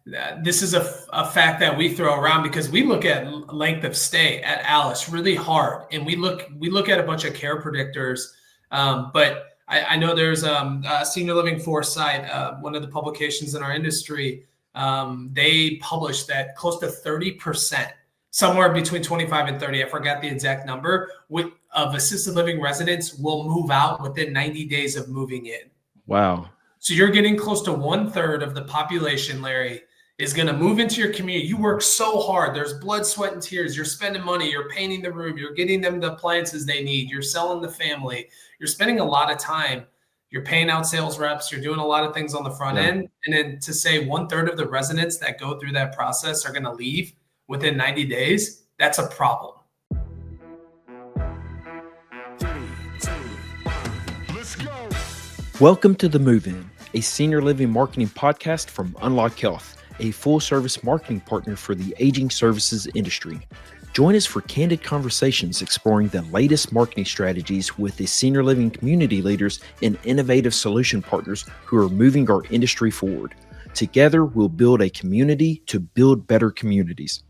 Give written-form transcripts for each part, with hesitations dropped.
this is a fact that we throw around because we look at length of stay at Alice really hard, and we look at a bunch of care predictors. But I know there's Senior Living Foresight, one of the publications in our industry. They published that close to 30%, somewhere between 25 and 30, I forgot the exact number, of assisted living residents will move out within 90 days of moving in. Wow. So you're getting close to 1/3 of the population, Larry, is going to move into your community. You work so hard. There's blood, sweat, and tears. You're spending money. You're painting the room. You're getting them the appliances they need. You're selling the family. You're spending a lot of time. You're paying out sales reps. You're doing a lot of things on the front end. And then to say 1/3 of the residents that go through that process are going to leave within 90 days, that's a problem. Welcome to The Move-In, a senior living marketing podcast from Unlock Health, a full-service marketing partner for the aging services industry. Join us for candid conversations exploring the latest marketing strategies with the senior living community leaders and innovative solution partners who are moving our industry forward. Together, we'll build a community to build better communities.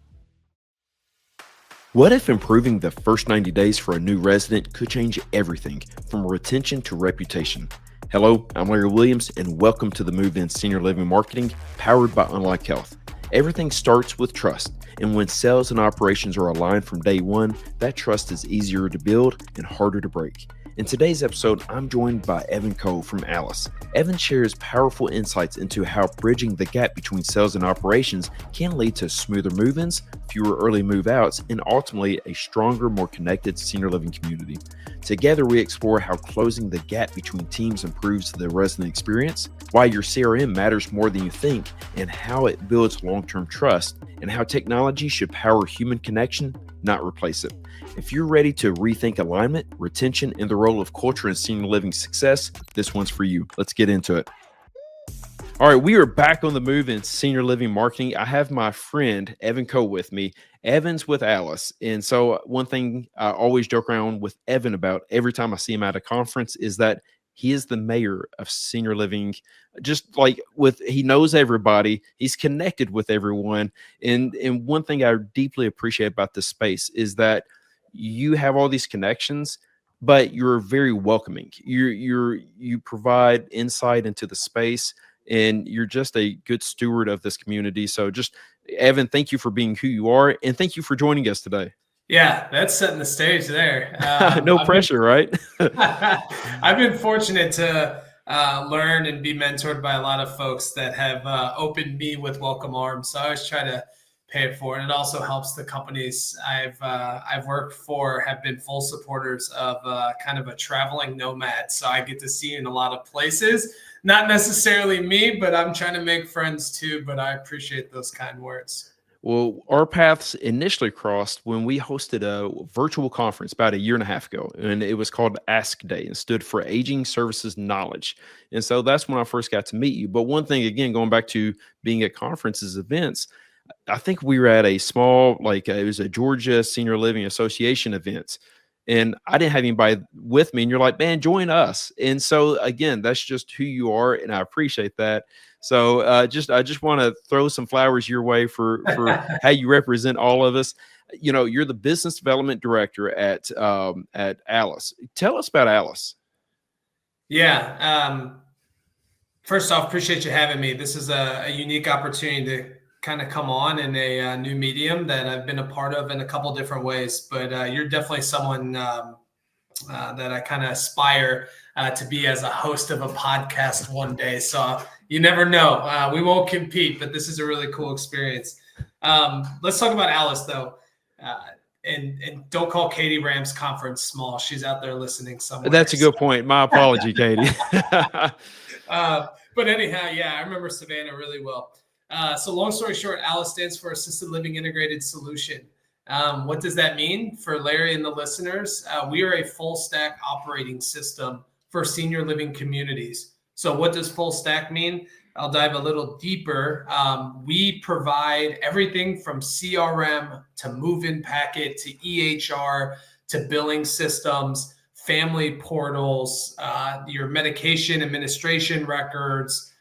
What if improving the first 90 days for a new resident could change everything from retention to reputation? Hello, I'm Larry Williams, and welcome to the Move-In Senior Living Marketing powered by Unlock Health. Everything starts with trust, and when sales and operations are aligned from day one, that trust is easier to build and harder to break. In today's episode, I'm joined by Evan Cole from Alice. Evan shares powerful insights into how bridging the gap between sales and operations can lead to smoother move-ins, fewer early move-outs, and ultimately a stronger, more connected senior living community. Together, we explore how closing the gap between teams improves the resident experience, why your CRM matters more than you think, and how it builds long-term trust, and how technology should power human connection, not replace it. If you're ready to rethink alignment, retention, and the role of culture in senior living success, this one's for you. Let's get into it. All right, we are back on the move in senior living marketing. I have my friend Evan Cole with me. Evan's with Alice. And so one thing I always joke around with Evan about every time I see him at a conference is that he is the mayor of senior living, just like he knows everybody. He's connected with everyone. And one thing I deeply appreciate about this space is that you have all these connections, but you're very welcoming. You provide insight into the space, and you're just a good steward of this community. So just, Evan, thank you for being who you are, and thank you for joining us today. Yeah, that's setting the stage there. No pressure, right? I've been fortunate to learn and be mentored by a lot of folks that have opened me with welcome arms. So I always try to pay it forward. And it also helps the companies I've worked for have been full supporters of kind of a traveling nomad. So I get to see in a lot of places. Not necessarily me, but I'm trying to make friends too. But I appreciate those kind words. Well, our paths initially crossed when we hosted a virtual conference about a year and a half ago, and it was called Ask Day and stood for Aging Services Knowledge. And so that's when I first got to meet you. But one thing, again, going back to being at conferences, events, I think we were at a small, it was a Georgia Senior Living Association event, and I didn't have anybody with me. And you're like, man, join us. And so again, that's just who you are, and I appreciate that. So I just want to throw some flowers your way for how you represent all of us. You know, you're the business development director at Alice. Tell us about Alice. Yeah. First off, appreciate you having me. This is a unique opportunity to kind of come on in a new medium that I've been a part of in a couple different ways. But you're definitely someone that I kind of aspire to be as a host of a podcast one day. So you never know. We won't compete, but this is a really cool experience. Let's talk about Alice, though. And don't call Katie Ram's conference small. She's out there listening somewhere. That's a good point. My apology, Katie. But anyhow, yeah, I remember Savannah really well. So long story short, Alice stands for Assisted Living Integrated Solution. What does that mean for Larry and the listeners? We are a full stack operating system for senior living communities. So what does full stack mean? I'll dive a little deeper. We provide everything from CRM to move-in packet to EHR to billing systems, family portals, your medication administration records,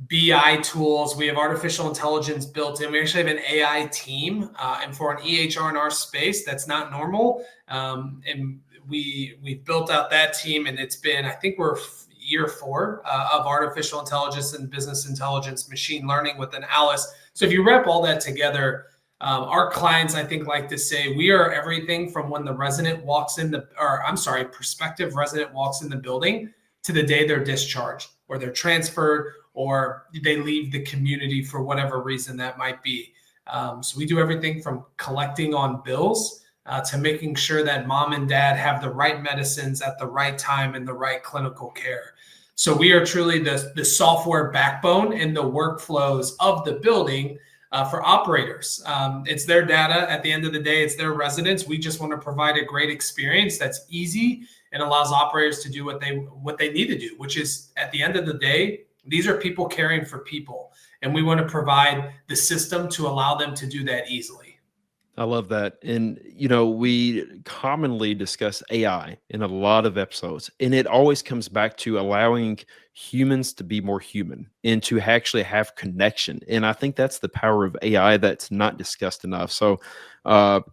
BI tools. We have artificial intelligence built in. We actually have an AI team, and for an EHR in our space, that's not normal. And we've built out that team, and it's been, I think we're year 4 of artificial intelligence and business intelligence, machine learning within Alice. So if you wrap all that together, our clients, I think, like to say we are everything from when the resident walks in prospective resident walks in the building to the day they're discharged or they're transferred or they leave the community for whatever reason that might be. So we do everything from collecting on bills to making sure that mom and dad have the right medicines at the right time and the right clinical care. So we are truly the software backbone and the workflows of the building for operators. It's their data. At the end of the day, it's their residents. We just want to provide a great experience that's easy and allows operators to do what they need to do, which is, at the end of the day, these are people caring for people. And we want to provide the system to allow them to do that easily. I love that. And, we commonly discuss AI in a lot of episodes, and it always comes back to allowing humans to be more human and to actually have connection. And I think that's the power of AI that's not discussed enough. So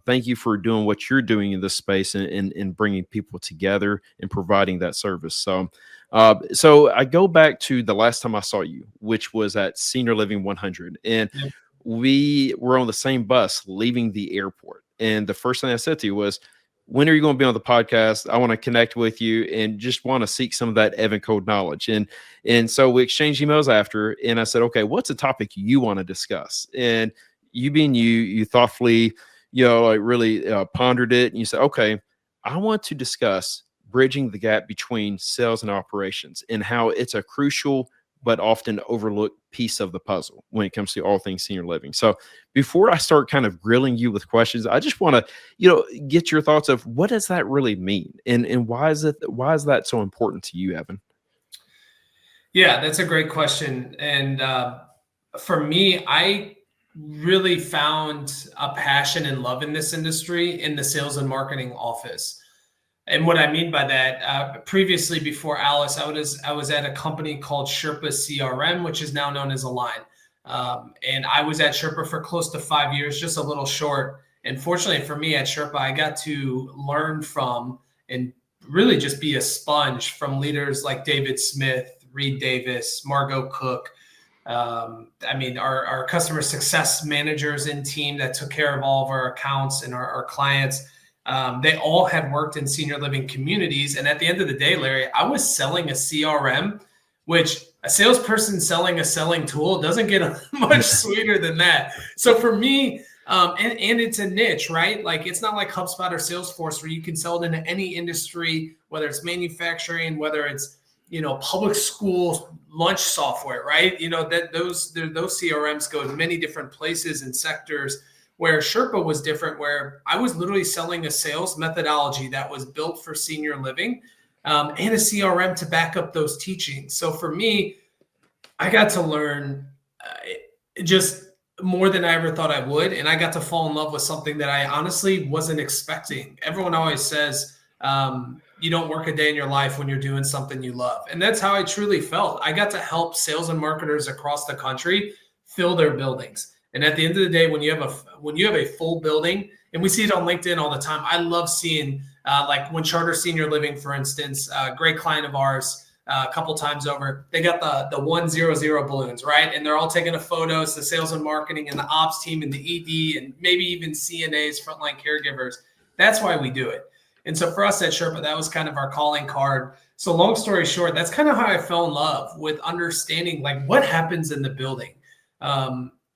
thank you for doing what you're doing in this space and bringing people together and providing that service. So I go back to the last time I saw you, which was at Senior Living 100. And Yeah. we were on the same bus leaving the airport. And the first thing I said to you was, when are you going to be on the podcast? I want to connect with you and just want to seek some of that Evan Code knowledge. And so we exchanged emails after, and I said, okay, what's a topic you want to discuss? And you being you thoughtfully, really pondered it. And you said, okay, I want to discuss bridging the gap between sales and operations and how it's a crucial but often overlooked piece of the puzzle when it comes to all things senior living. So before I start kind of grilling you with questions, I just want to, get your thoughts of what does that really mean? And why is that so important to you, Evan? Yeah, that's a great question. And for me, I really found a passion and love in this industry in the sales and marketing office. And what I mean by that, previously before Alice, I was at a company called Sherpa CRM, which is now known as Align. And I was at Sherpa for close to 5 years, just a little short. And fortunately for me at Sherpa, I got to learn from and really just be a sponge from leaders like David Smith, Reed Davis, Margot Cook. Our customer success managers in team that took care of all of our accounts and our clients. They all had worked in senior living communities. And at the end of the day, Larry, I was selling a CRM, which a salesperson selling a selling tool doesn't get much sweeter than that. So for me, and it's a niche, right? Like it's not like HubSpot or Salesforce where you can sell it into any industry, whether it's manufacturing, whether it's, public school lunch software, right? Those CRMs go to many different places and sectors. Where Sherpa was different, where I was literally selling a sales methodology that was built for senior living and a CRM to back up those teachings. So for me, I got to learn just more than I ever thought I would. And I got to fall in love with something that I honestly wasn't expecting. Everyone always says, you don't work a day in your life when you're doing something you love. And that's how I truly felt. I got to help sales and marketers across the country fill their buildings. And at the end of the day, when you have a full building, and we see it on LinkedIn all the time, I love seeing like when Charter Senior Living, for instance, a great client of ours, a couple times over, they got the 100 balloons, right? And they're all taking a photo. It's the sales and marketing and the ops team and the ED and maybe even CNAs, frontline caregivers. That's why we do it. And so for us at Sherpa, that was kind of our calling card. So long story short, that's kind of how I fell in love with understanding like what happens in the building.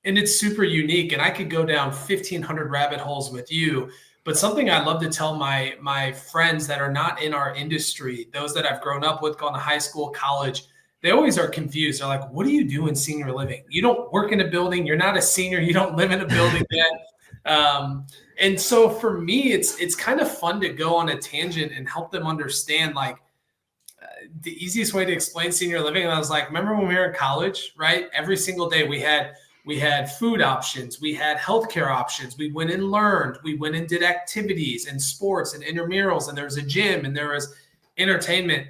And it's super unique, and I could go down 1,500 rabbit holes with you. But something I love to tell my friends that are not in our industry, those that I've grown up with, gone to high school, college, they always are confused. They're like, what do you do in senior living? You don't work in a building. You're not a senior. You don't live in a building yet. And so for me, it's kind of fun to go on a tangent and help them understand like the easiest way to explain senior living. And I was like, remember when we were in college, right? Every single day we had food options, we had healthcare options, we went and learned, we went and did activities and sports and intramurals, and there was a gym and there was entertainment.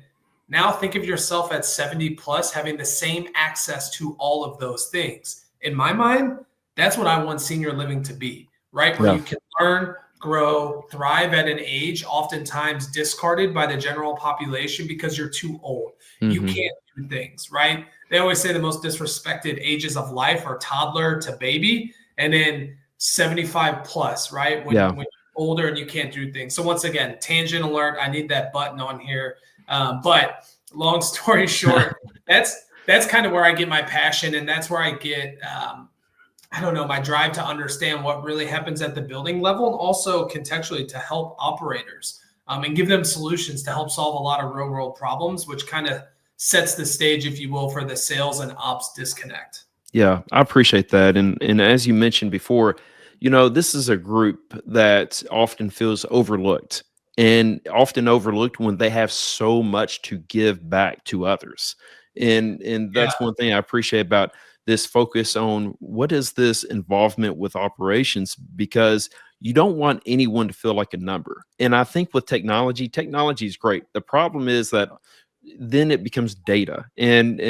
Now think of yourself at 70 plus having the same access to all of those things. In my mind, that's what I want senior living to be, right? Where Yeah. you can learn, grow, thrive at an age oftentimes discarded by the general population because you're too old. You Hmm. can't do things, right? They always say the most disrespected ages of life are toddler to baby, and then 75 plus, right? Yeah. When you're older and you can't do things. So once again, tangent alert. I need that button on here. But long story short, that's kind of where I get my passion, and that's where I get I don't know, my drive to understand what really happens at the building level, and also contextually to help operators and give them solutions to help solve a lot of real world problems, which kind of sets the stage, if you will, for the sales and ops disconnect. Yeah, I appreciate that. And as you mentioned before, this is a group that often feels overlooked and often overlooked when they have so much to give back to others. And Yeah, that's one thing I appreciate about this focus on what is this involvement with operations, because you don't want anyone to feel like a number. And I think with technology is great. The problem is that then it becomes data, and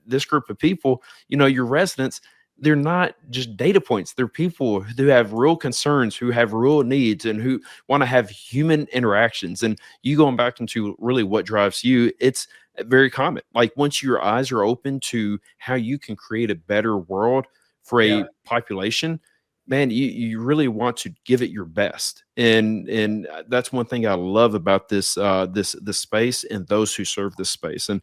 this group of people, your residents, they're not just data points. They're people who have real concerns, who have real needs, and who want to have human interactions. And you going back into really what drives you, it's very common. Like once your eyes are open to how you can create a better world for yeah. a population, man, you really want to give it your best. And that's one thing I love about this space and those who serve this space. And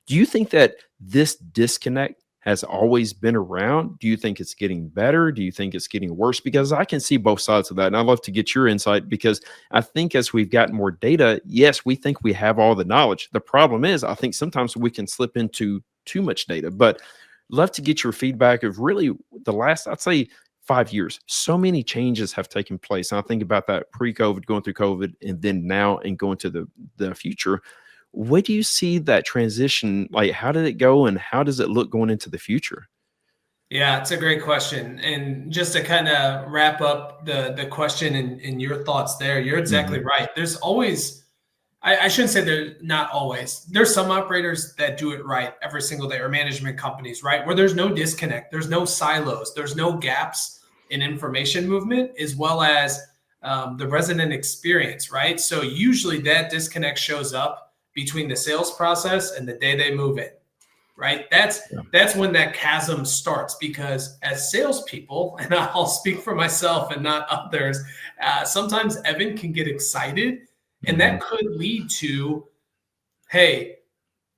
do you think that this disconnect has always been around? Do you think it's getting better? Do you think it's getting worse? Because I can see both sides of that. And I'd love to get your insight, because I think as we've gotten more data, yes, we think we have all the knowledge. The problem is, I think sometimes we can slip into too much data. But love to get your feedback of really the last, I'd say, 5 years. So many changes have taken place. And I think about that pre-COVID, going through COVID, and then now and going to the future. What do you see that transition like? How did it go, and how does it look going into the future? Yeah, it's a great question. And just to kind of wrap up the question and your thoughts there, you're exactly Mhm. right. There's always, I shouldn't say they're not always. There's some operators that do it right every single day, or management companies, right? Where there's no disconnect, there's no silos, there's no gaps in information movement, as well as the resident experience, right? So usually that disconnect shows up between the sales process and the day they move in, right? Yeah. That's when that chasm starts, because as salespeople, and I'll speak for myself and not others, sometimes Evan can get excited, and Mhm. that could lead to, hey,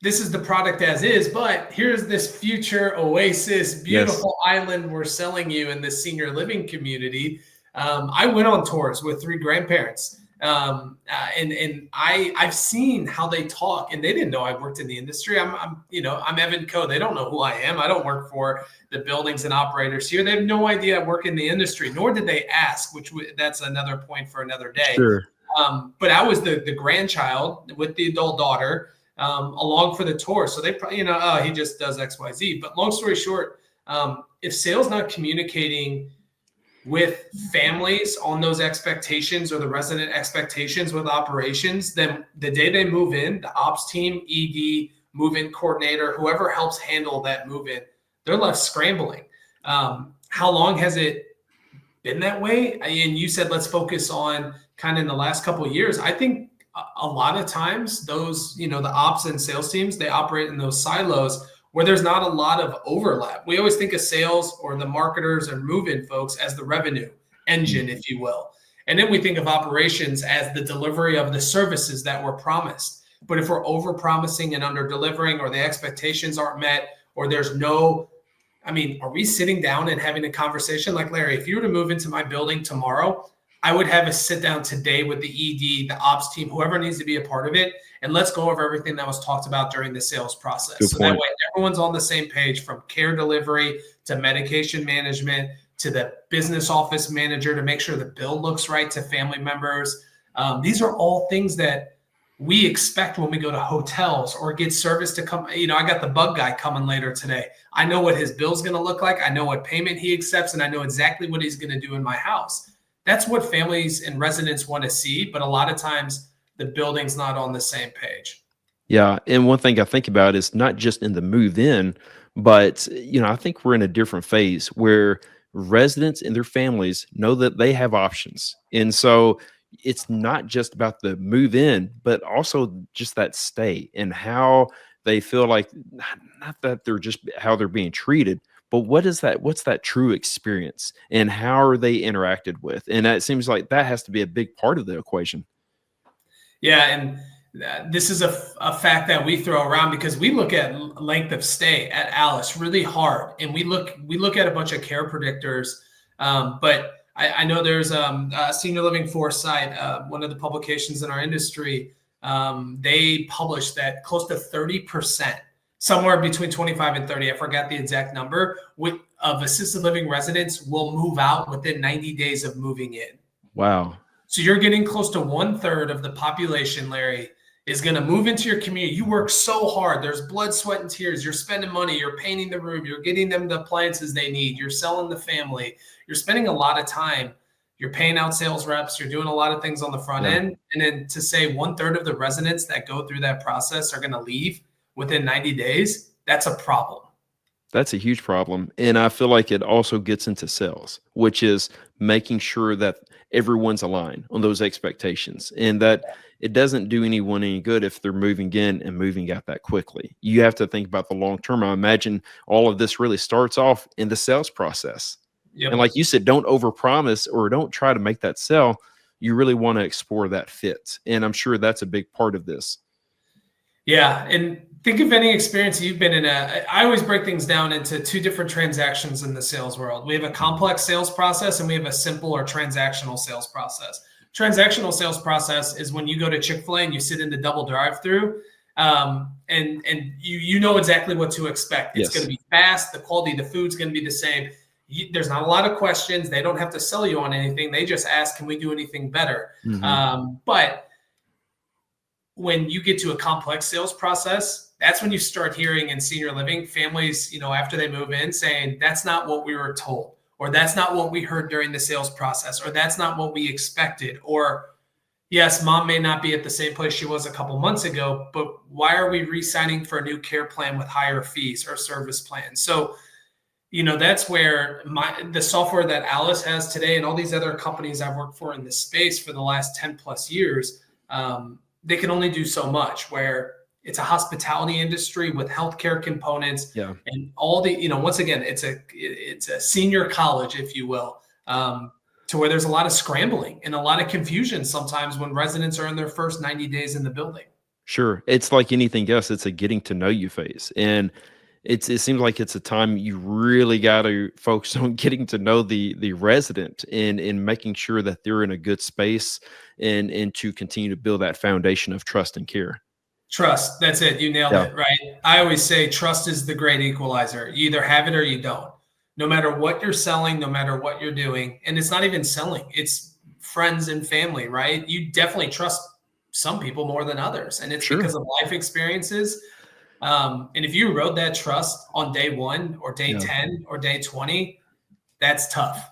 this is the product as is, but here's this future oasis, Yes. beautiful island we're selling you in this senior living community. I went on tours with three grandparents, and I've seen how they talk, and they didn't know I worked in the industry. I'm Evan Coe. They don't know who I am. I don't work for the buildings and operators here. They have no idea I work in the industry, nor did they ask. That's another point for another day. Sure. But I was the grandchild with the adult daughter along for the tour. So they probably, oh, he just does X, Y, Z. But long story short, if sales not communicating with families on those expectations, or the resident expectations with operations, then the day they move in, the ops team, ED, move-in coordinator, whoever helps handle that move-in, they're left scrambling. How long has it been that way? And you said let's focus on kind of in the last couple of years. I think a lot of times those, the ops and sales teams, they operate in those silos where there's not a lot of overlap. We always think of sales or the marketers and move-in folks as the revenue Mm. engine, if you will. And then we think of operations as the delivery of the services that were promised. But if we're over promising and under delivering, or the expectations aren't met, or there's no, are we sitting down and having a conversation? Like, Larry, if you were to move into my building tomorrow, I would have a sit down today with the ED, the ops team, whoever needs to be a part of it. And let's go over everything that was talked about during the sales process. Good So that point. way everyone's on the same page, from care delivery to medication management to the business office manager, to make sure the bill looks right to family members. These are all things that we expect when we go to hotels or get service to come. I got the bug guy coming later today. I know what his bill's going to look like. I know what payment he accepts, and I know exactly what he's going to do in my house. That's what families and residents want to see. But a lot of times the building's not on the same page. Yeah, and one thing I think about is not just in the move in, but I think we're in a different phase where residents and their families know that they have options. And so it's not just about the move in, but also just that stay and how they feel like not that they're just how they're being treated, but what's that true experience and how are they interacted with? And it seems like that has to be a big part of the equation. Yeah, and this is a fact that we throw around because we look at length of stay at Alice really hard, and we look at a bunch of care predictors. But I know there's Senior Living Foresight, one of the publications in our industry. They published that close to 30%, somewhere between 25 and 30, I forgot the exact number, of assisted living residents will move out within 90 days of moving in. Wow. So you're getting close to 1/3 of the population, Larry, is going to move into your community. You work so hard. There's blood, sweat, and tears. You're spending money. You're painting the room. You're getting them the appliances they need. You're selling the family. You're spending a lot of time. You're paying out sales reps. You're doing a lot of things on the front Yeah. end. And then to say 1/3 of the residents that go through that process are going to leave within 90 days, that's a problem. That's a huge problem. And I feel like it also gets into sales, which is making sure that everyone's aligned on those expectations and that it doesn't do anyone any good if they're moving in and moving out that quickly. You have to think about the long term. I imagine all of this really starts off in the sales process. And Yep. like you said, don't overpromise or don't try to make that sell. You really want to explore that fit. And I'm sure that's a big part of this. Yeah, and think of any experience you've been in. I always break things down into two different transactions in the sales world. We have a complex sales process and we have a simple or transactional sales process. Transactional sales process is when you go to Chick-fil-A and you sit in the double drive-through, and you know exactly what to expect. It's going Yes. to be fast. The quality of the food's going to be the same. There's not a lot of questions. They don't have to sell you on anything. They just ask, can we do anything better? Hmm. But when you get to a complex sales process, that's when you start hearing in senior living families, after they move in saying, that's not what we were told, or that's not what we heard during the sales process, or that's not what we expected. Or yes, mom may not be at the same place she was a couple months ago, but why are we re-signing for a new care plan with higher fees or service plans? So, that's where the software that Alice has today and all these other companies I've worked for in this space for the last 10 plus years, they can only do so much, where it's a hospitality industry with healthcare components Yeah. and all the, once again, it's a senior college, if you will, to where there's a lot of scrambling and a lot of confusion sometimes when residents are in their first 90 days in the building. Sure. It's like anything else, it's a getting to know you phase. And it seems like it's a time you really got to focus on getting to know the resident and making sure that they're in a good space and to continue to build that foundation of trust and care. Trust. That's it. You nailed Yeah. it, right? I always say trust is the great equalizer. You either have it or you don't. No matter what you're selling, no matter what you're doing. And it's not even selling, it's friends and family, right? You definitely trust some people more than others. And it's Sure. because of life experiences. And if you erode that trust on day one or day Yeah. 10 or day 20, that's tough.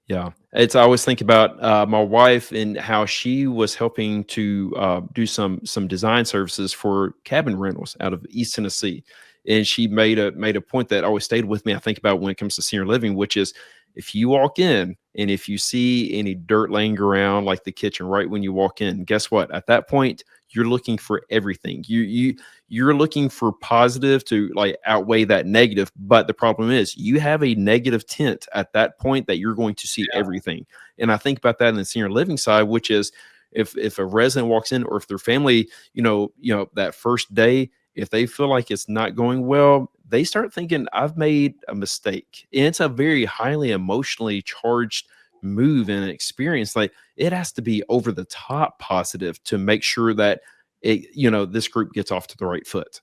Yeah, it's I always think about my wife and how she was helping to do some design services for cabin rentals out of East Tennessee, and she made a point that always stayed with me. I think about when it comes to senior living, which is if you walk in and if you see any dirt laying around like the kitchen right when you walk in, guess what? At that point, you're looking for everything. You're looking for positive to like outweigh that negative. But the problem is you have a negative tint at that point that you're going to see Yeah. everything. And I think about that in the senior living side, which is if a resident walks in or if their family, that first day, if they feel like it's not going well, they start thinking, I've made a mistake. And it's a very highly emotionally charged move and experience. Like it has to be over the top positive to make sure that this group gets off to the right foot.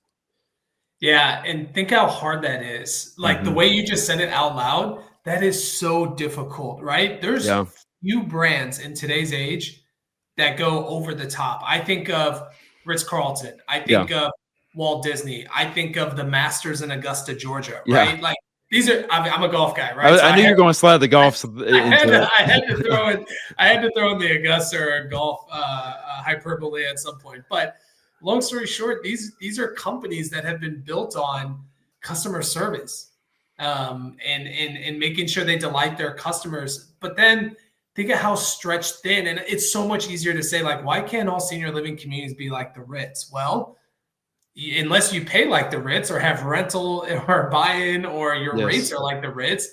Yeah, and think how hard that is. Like the Hmm. way you just said it out loud, that is so difficult, right? Yeah. There's few brands in today's age that go over the top. I think of Ritz-Carlton. I Yeah. think of Walt Disney. I think of the Masters in Augusta, Georgia, Yeah. right? Like these are. I'm a golf guy, right? I, So I knew you were going to slide the golf into it. I had to throw in the Augusta or golf hyperbole at some point, but long story short, these are companies that have been built on customer service, and making sure they delight their customers. But then think of how stretched thin, and it's so much easier to say, like, why can't all senior living communities be like the Ritz? Well, unless you pay like the Ritz or have rental or buy-in or your rates Yes. are like the Ritz,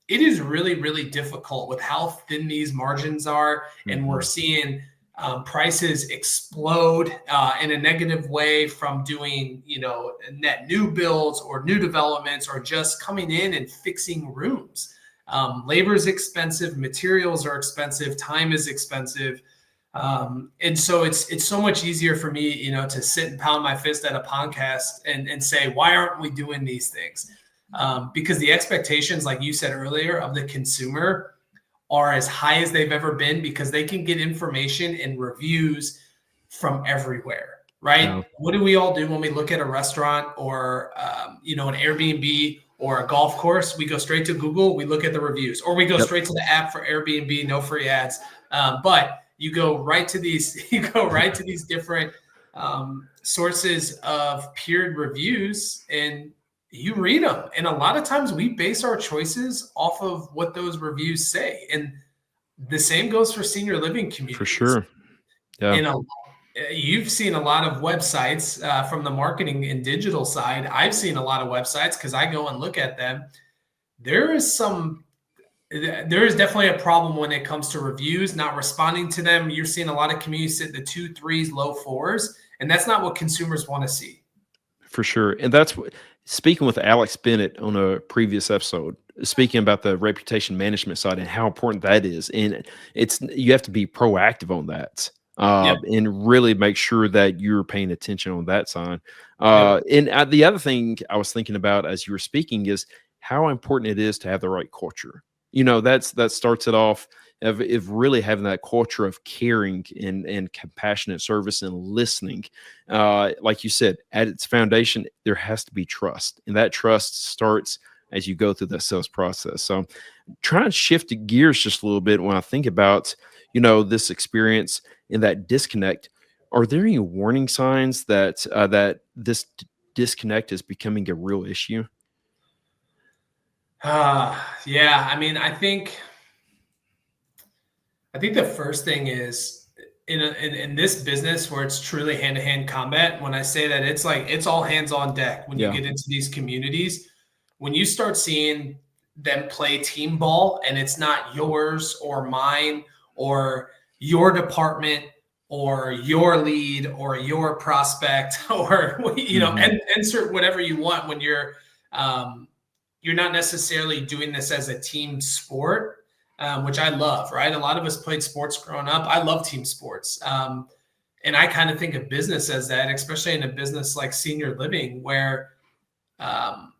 it is really, really difficult with how thin these margins are. And we're Mhm. seeing prices explode in a negative way from doing, net new builds or new developments or just coming in and fixing rooms. Labor is expensive, materials are expensive, time is expensive. And so it's so much easier for me, to sit and pound my fist at a podcast and say, why aren't we doing these things? Because the expectations, like you said earlier, of the consumer are as high as they've ever been because they can get information and reviews from everywhere, Yeah. right? What do we all do when we look at a restaurant or, an Airbnb or a golf course? We go straight to Google, we look at the reviews, or we go Yep. straight to the app for Airbnb, no free ads. But you go right to these, different sources of peered reviews and you read them. And a lot of times we base our choices off of what those reviews say. And the same goes for senior living For communities. sure. Yeah. And you've seen a lot of websites from the marketing and digital side. I've seen a lot of websites because I go and look at them. There is definitely a problem when it comes to reviews, not responding to them. You're seeing a lot of communities sit the 2, 3s, low 4s, and that's not what consumers want to see. For sure. And that's what, speaking with Alex Bennett on a previous episode, speaking about the reputation management side and how important that is. And you have to be proactive on that. Yep. And really make sure that you're paying attention on that side. Yep. And the other thing I was thinking about as you were speaking is how important it is to have the right culture. That starts it off of really having that culture of caring and compassionate service and listening. Like you said, at its foundation, there has to be trust, and that trust starts as you go through the sales process. So, try and shift the gears just a little bit when I think about this experience and that disconnect. Are there any warning signs that this disconnect is becoming a real issue? Yeah. I mean, I think the first thing is in this business where it's truly hand to hand combat. When I say that, it's like it's all hands on deck when you Yeah. get into these communities. When you start seeing them play team ball and it's not yours or mine or your department or your lead or your prospect or Hmm. and insert whatever you want when um, you're not necessarily doing this as a team sport, which I love, right? A lot of us played sports growing up. I love team sports. And I kind of think of business as that, especially in a business like senior living, where, um,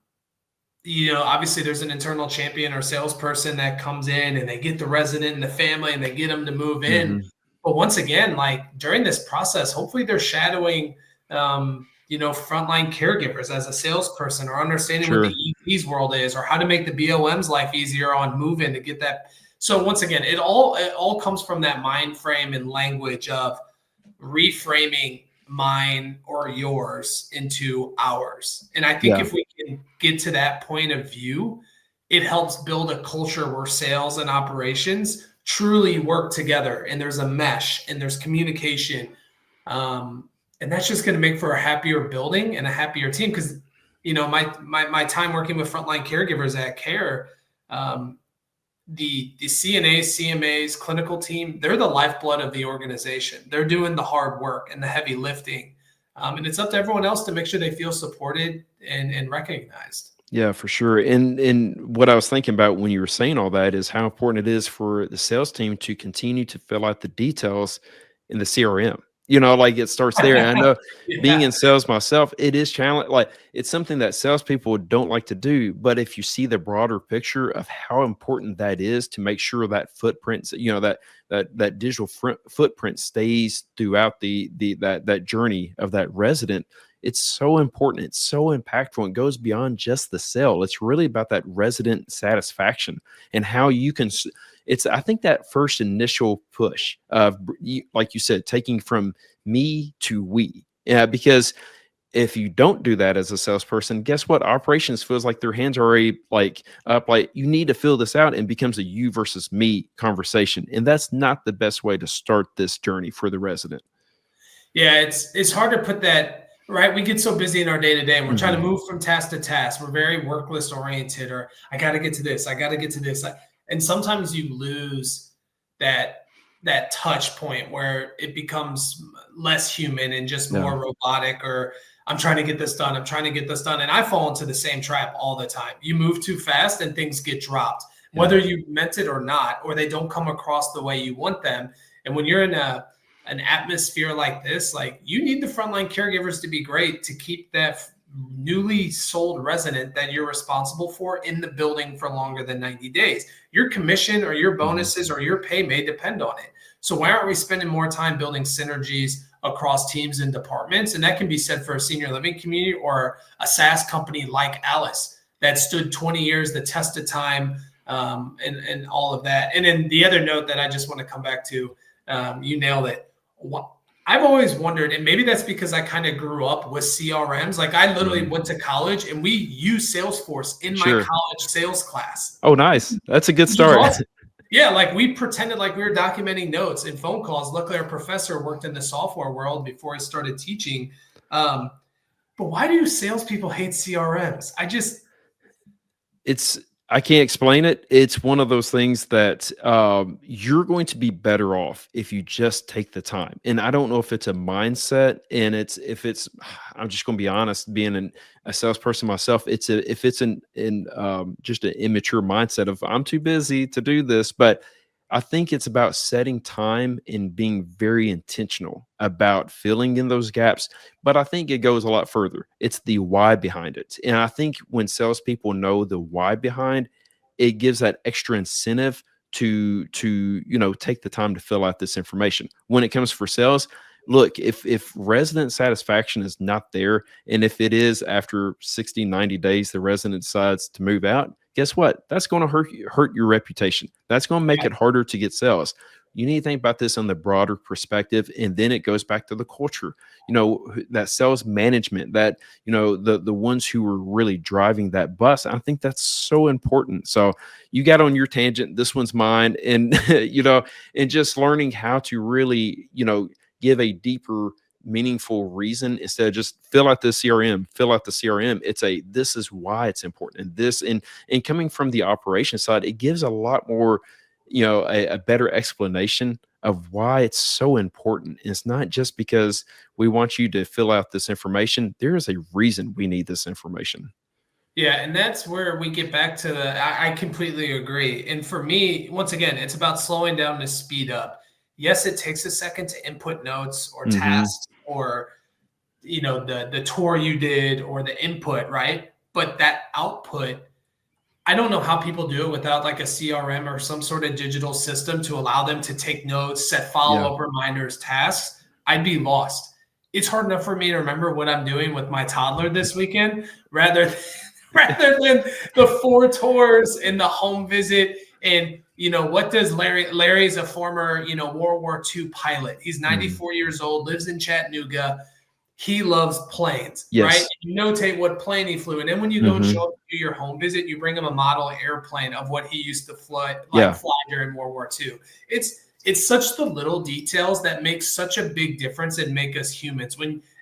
obviously there's an internal champion or salesperson that comes in and they get the resident and the family and they get them to move in. Hmm. But once again, like during this process, hopefully they're shadowing, frontline caregivers as a salesperson or understanding what the Sure. EP's world is or how to make the BOM's life easier on move-in to get that. So once again, it all comes from that mind frame and language of reframing mine or yours into ours. And I think Yeah. if we can get to that point of view, it helps build a culture where sales and operations truly work together and there's a mesh and there's communication. And that's just going to make for a happier building and a happier team. Because, my time working with frontline caregivers at Care, um, the CNAs, CMAs, clinical team, they're the lifeblood of the organization. They're doing the hard work and the heavy lifting. And it's up to everyone else to make sure they feel supported and recognized. Yeah, for sure. And what I was thinking about when you were saying all that is how important it is for the sales team to continue to fill out the details in the CRM. Like it starts there. And I know being Yeah. in sales myself, it is challenge. Like it's something that salespeople don't like to do. But if you see the broader picture of how important that is to make sure that footprint, that digital footprint stays throughout that journey of that resident, it's so important. It's so impactful. It goes beyond just the sale. It's really about that resident satisfaction and how you can. It's I think that first initial push of like you said, taking from me to we. Yeah, because if you don't do that as a salesperson, guess what? Operations feels like their hands are already like up, like you need to fill this out and becomes a you versus me conversation. And that's not the best way to start this journey for the resident. Yeah, it's hard to put that right. We get so busy in our day to day, and we're trying to Mhm. move from task to task. We're very work list oriented, or I got to get to this, I got to get to this, and sometimes you lose that touch point where it becomes less human and just Yeah. more robotic. Or I'm trying to get this done. I'm trying to get this done, and I fall into the same trap all the time. You move too fast, and things get dropped, Yeah. whether you meant it or not, or they don't come across the way you want them. And when you're in an atmosphere like this, like you need the frontline caregivers to be great to keep that newly sold resident that you're responsible for in the building for longer than 90 days. Your commission or your bonuses or your pay may depend on it. So why aren't we spending more time building synergies across teams and departments? And that can be said for a senior living community or a SaaS company like Alice that stood 20 years the test of time, and all of that. And then the other note that I just want to come back to, you nailed it. I've always wondered, and maybe that's because I kind of grew up with CRMs. Like I literally went to college and we used Salesforce in my Sure. college sales class. Oh, nice. That's a good Which was start. awesome. Yeah, like we pretended like we were documenting notes and phone calls. Luckily, our professor worked in the software world before he started teaching. But why do salespeople hate CRMs? I can't explain it. It's one of those things that you're going to be better off if you just take the time. And I don't know if it's a mindset, and I'm just going to be honest, being a salesperson myself, if it's just an immature mindset of I'm too busy to do this. But I think it's about setting time and being very intentional about filling in those gaps. But I think it goes a lot further. It's the why behind it. And I think when salespeople know the why behind, it gives that extra incentive to take the time to fill out this information. When it comes for sales, look, if resident satisfaction is not there, and if it is after 60, 90 days, the resident decides to move out, guess what? That's going to hurt your reputation. That's going to make it harder to get sales. You need to think about this on the broader perspective, and then it goes back to the culture. That sales management, that the ones who are really driving that bus. I think that's so important. So you got on your tangent. This one's mine, and and just learning how to really give a deeper meaningful reason instead of just fill out the CRM. This is why it's important, and coming from the operation side, it gives a lot more, a better explanation of why it's so important. It's not just because we want you to fill out this information. There is a reason we need this information. Yeah, and that's where we get back to I completely agree. And for me, once again, it's about slowing down to speed up. Yes, it takes a second to input notes or tasks or the tour you did or the input, right? But that output, I don't know how people do it without like a CRM or some sort of digital system to allow them to take notes, set follow-up reminders, tasks. I'd be lost. It's hard enough for me to remember what I'm doing with my toddler this weekend rather than the 4 tours and the home visit. And what does Larry's a former World War II pilot. He's 94 years old, lives in Chattanooga. He loves planes, right? You notate what plane he flew. And then when you go and show up to do your home visit, you bring him a model airplane of what he used to fly during World War II. It's such the little details that make such a big difference and make us humans.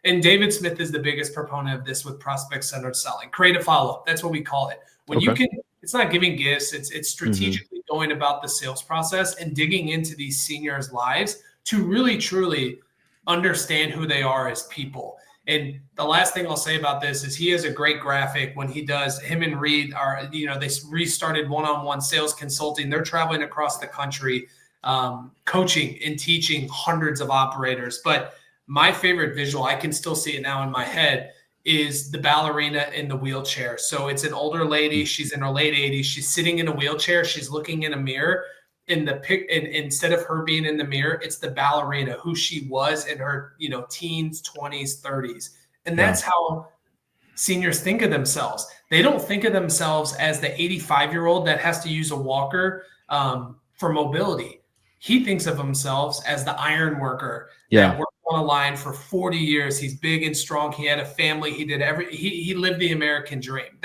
And David Smith is the biggest proponent of this with prospect-centered selling. Create a follow-up. That's what we call it. When you can, it's not giving gifts, it's strategically going about the sales process and digging into these seniors' lives to really, truly understand who they are as people. And the last thing I'll say about this is he has a great graphic when he does. Him and Reed are, they restarted one-on-one sales consulting. They're traveling across the country, coaching and teaching hundreds of operators. But my favorite visual, I can still see it now in my head, is the ballerina in the wheelchair. So it's an older lady. She's in her late 80s. She's sitting in a wheelchair. She's looking in a mirror. And instead of her being in the mirror, it's the ballerina who she was in her teens, 20s, 30s. And that's how seniors think of themselves. They don't think of themselves as the 85-year-old that has to use a walker for mobility. He thinks of himself as the iron worker that worked on a line for 40 years. He's big and strong. He had a family. He did he lived the American dream.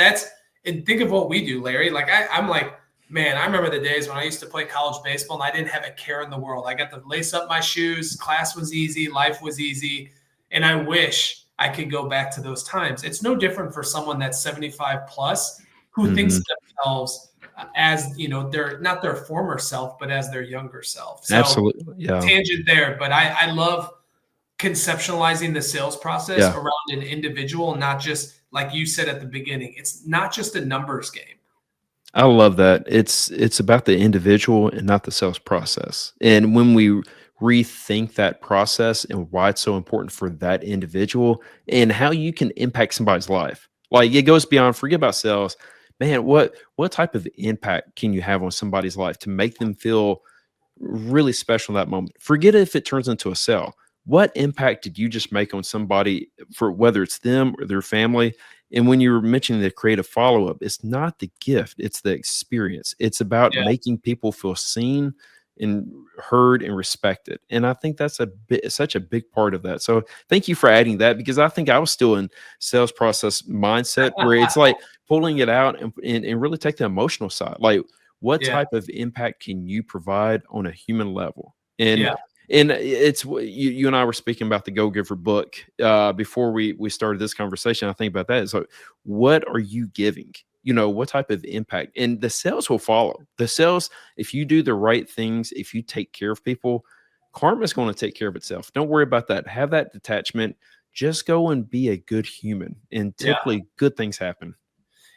And think of what we do, Larry. Like I'm like, man, I remember the days when I used to play college baseball and I didn't have a care in the world. I got to lace up my shoes. Class was easy. Life was easy. And I wish I could go back to those times. It's no different for someone that's 75 plus who thinks of themselves as, they're not their former self, but as their younger self. So Absolutely. Yeah. tangent there, but I love conceptualizing the sales process around an individual, not just like you said at the beginning. It's not just a numbers game. I love that. It's about the individual and not the sales process. And when we rethink that process and why it's so important for that individual and how you can impact somebody's life. Like it goes beyond forget about sales. Man, what type of impact can you have on somebody's life to make them feel really special in that moment? Forget if it turns into a sale. What impact did you just make on somebody for whether it's them or their family? And when you were mentioning the creative follow up, it's not the gift, it's the experience. It's about making people feel seen and heard and respected. And I think that's such a big part of that. So thank you for adding that because I think I was still in sales process mindset where it's like pulling it out and really take the emotional side. Like, what type of impact can you provide on a human level? And it's you and I were speaking about the Go Giver book before we started this conversation. I think about that. So what are you giving? What type of impact? And the sales will follow. The sales, if you do the right things, if you take care of people, karma is going to take care of itself. Don't worry about that. Have that detachment. Just go and be a good human. And typically good things happen.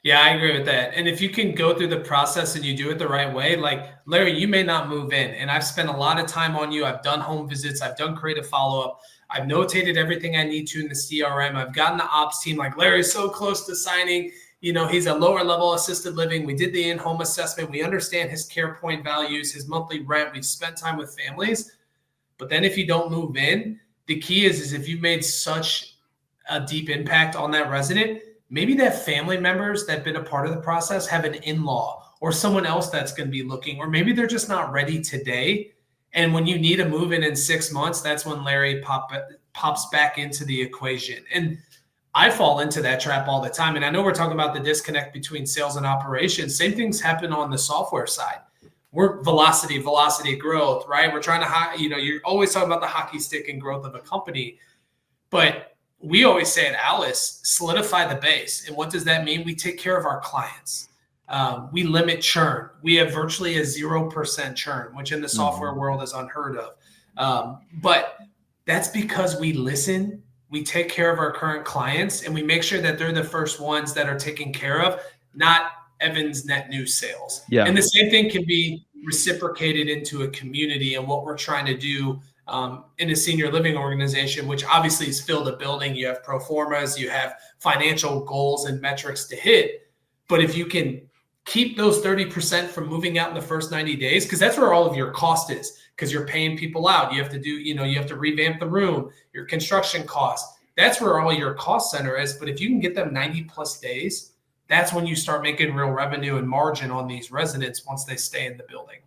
Yeah, I agree with that. And if you can go through the process and you do it the right way, like Larry, you may not move in. And I've spent a lot of time on you. I've done home visits. I've done creative follow-up. I've notated everything I need to in the CRM. I've gotten the ops team like Larry's so close to signing. He's a lower level assisted living. We did the in-home assessment. We understand his care point values, his monthly rent. We've spent time with families. But then if you don't move in, the key is if you've made such a deep impact on that resident, maybe that family members that have been a part of the process have an in-law or someone else that's going to be looking, or maybe they're just not ready today. And when you need a move in 6 months, that's when Larry pops back into the equation. And I fall into that trap all the time. And I know we're talking about the disconnect between sales and operations. Same things happen on the software side. We're velocity growth, right? We're trying to, you're always talking about the hockey stick and growth of a company, but we always say at Alice, solidify the base. And what does that mean? We take care of our clients. We limit churn. We have virtually a 0% churn, which in the software world is unheard of. But that's because we listen, we take care of our current clients, and we make sure that they're the first ones that are taken care of, not Evan's net new sales. Yeah. And the same thing can be reciprocated into a community and what we're trying to do in a senior living organization, which obviously is fill the building. You have pro formas, you have financial goals and metrics to hit. But if you can keep those 30% from moving out in the first 90 days, because that's where all of your cost is, because you're paying people out. You have to do, you have to revamp the room, your construction costs. That's where all your cost center is. But if you can get them 90 plus days, that's when you start making real revenue and margin on these residents once they stay in the building.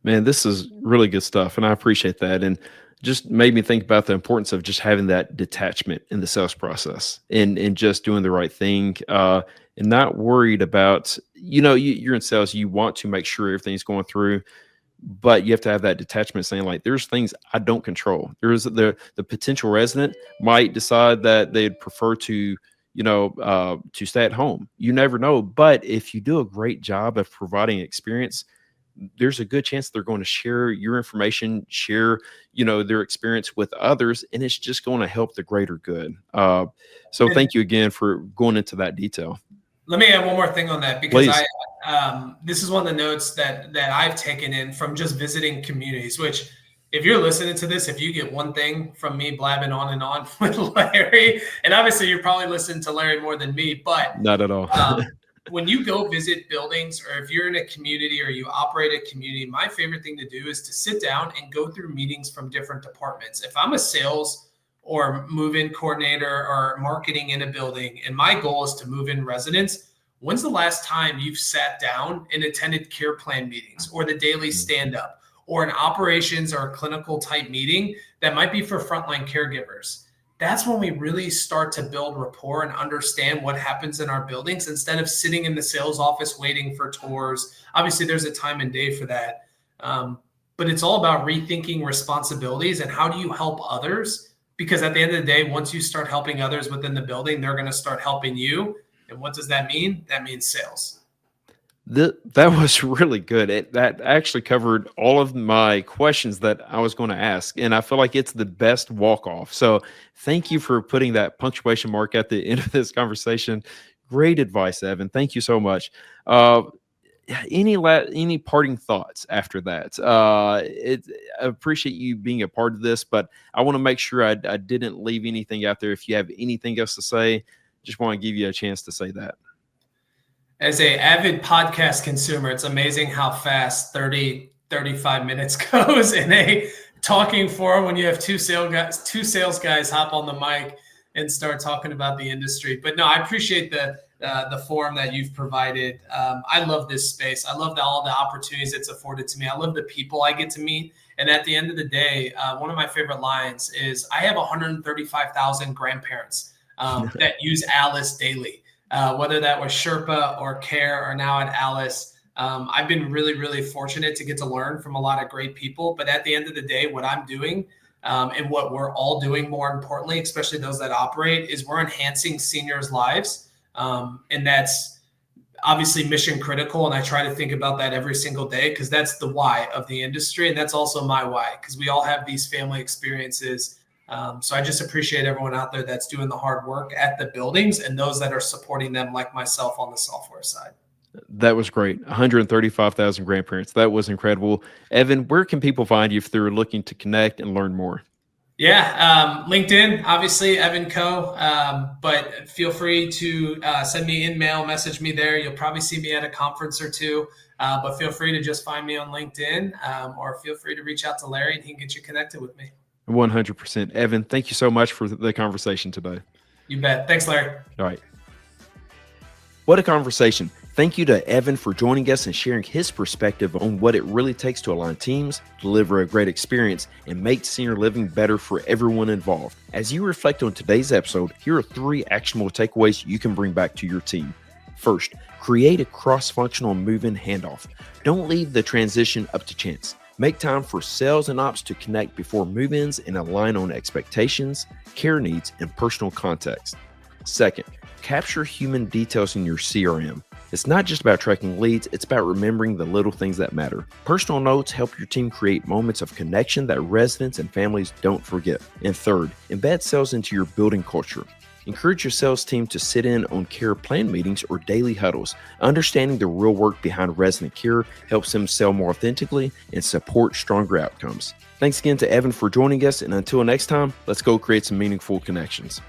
Man, this is really good stuff, and I appreciate that. And just made me think about the importance of just having that detachment in the sales process and just doing the right thing and not worried about, you're in sales, you want to make sure everything's going through, but you have to have that detachment saying like, there's things I don't control. There's the potential resident might decide that they'd prefer to stay at home. You never know. But if you do a great job of providing experience, there's a good chance they're going to share your information, share, their experience with others, and it's just going to help the greater good. So thank you again for going into that detail. Let me add one more thing on that, because this is one of the notes that I've taken in from just visiting communities, which if you're listening to this, if you get one thing from me blabbing on and on with Larry, and obviously you're probably listening to Larry more than me, but not at all. When you go visit buildings, or if you're in a community or you operate a community, my favorite thing to do is to sit down and go through meetings from different departments. If I'm a sales or move-in coordinator or marketing in a building, and my goal is to move in residents, when's the last time you've sat down and attended care plan meetings or the daily stand-up or an operations or a clinical type meeting that might be for frontline caregivers. That's when we really start to build rapport and understand what happens in our buildings instead of sitting in the sales office waiting for tours. Obviously, there's a time and day for that. But it's all about rethinking responsibilities and how do you help others? Because at the end of the day, once you start helping others within the building, they're going to start helping you. And what does that mean? That means sales. That was really good. That actually covered all of my questions that I was going to ask. And I feel like it's the best walk off. So thank you for putting that punctuation mark at the end of this conversation. Great advice, Evan. Thank you so much. Any parting thoughts after that? I appreciate you being a part of this, but I want to make sure I didn't leave anything out there. If you have anything else to say, just want to give you a chance to say that. As a avid podcast consumer, it's amazing how fast 35 minutes goes in a talking forum when you have two sales guys hop on the mic and start talking about the industry. But no, I appreciate the forum that you've provided. I love this space. I love all the opportunities it's afforded to me. I love the people I get to meet. And at the end of the day, one of my favorite lines is I have 135,000 grandparents that use Alice daily. Whether that was Sherpa or Care or now at Alice, I've been really, really fortunate to get to learn from a lot of great people. But at the end of the day, what I'm doing and what we're all doing, more importantly, especially those that operate, is we're enhancing seniors' lives. And that's obviously mission critical. And I try to think about that every single day because that's the why of the industry. And that's also my why, because we all have these family experiences. So I just appreciate everyone out there that's doing the hard work at the buildings and those that are supporting them like myself on the software side. That was great. 135,000 grandparents. That was incredible. Evan, where can people find you if they're looking to connect and learn more? Yeah, LinkedIn, obviously, Evan Co. But feel free to send me an email, message me there. You'll probably see me at a conference or two. But feel free to just find me on LinkedIn or feel free to reach out to Larry and he can get you connected with me. 100%. Evan, thank you so much for the conversation today. You bet. Thanks, Larry. All right. What a conversation. Thank you to Evan for joining us and sharing his perspective on what it really takes to align teams, deliver a great experience, and make senior living better for everyone involved. As you reflect on today's episode, here are 3 actionable takeaways you can bring back to your team. First, create a cross-functional move-in handoff. Don't leave the transition up to chance. Make time for sales and ops to connect before move-ins and align on expectations, care needs, and personal context. Second, capture human details in your CRM. It's not just about tracking leads, it's about remembering the little things that matter. Personal notes help your team create moments of connection that residents and families don't forget. And third, embed sales into your building culture. Encourage your sales team to sit in on care plan meetings or daily huddles. Understanding the real work behind resident care helps them sell more authentically and support stronger outcomes. Thanks again to Evan for joining us, and until next time, let's go create some meaningful connections.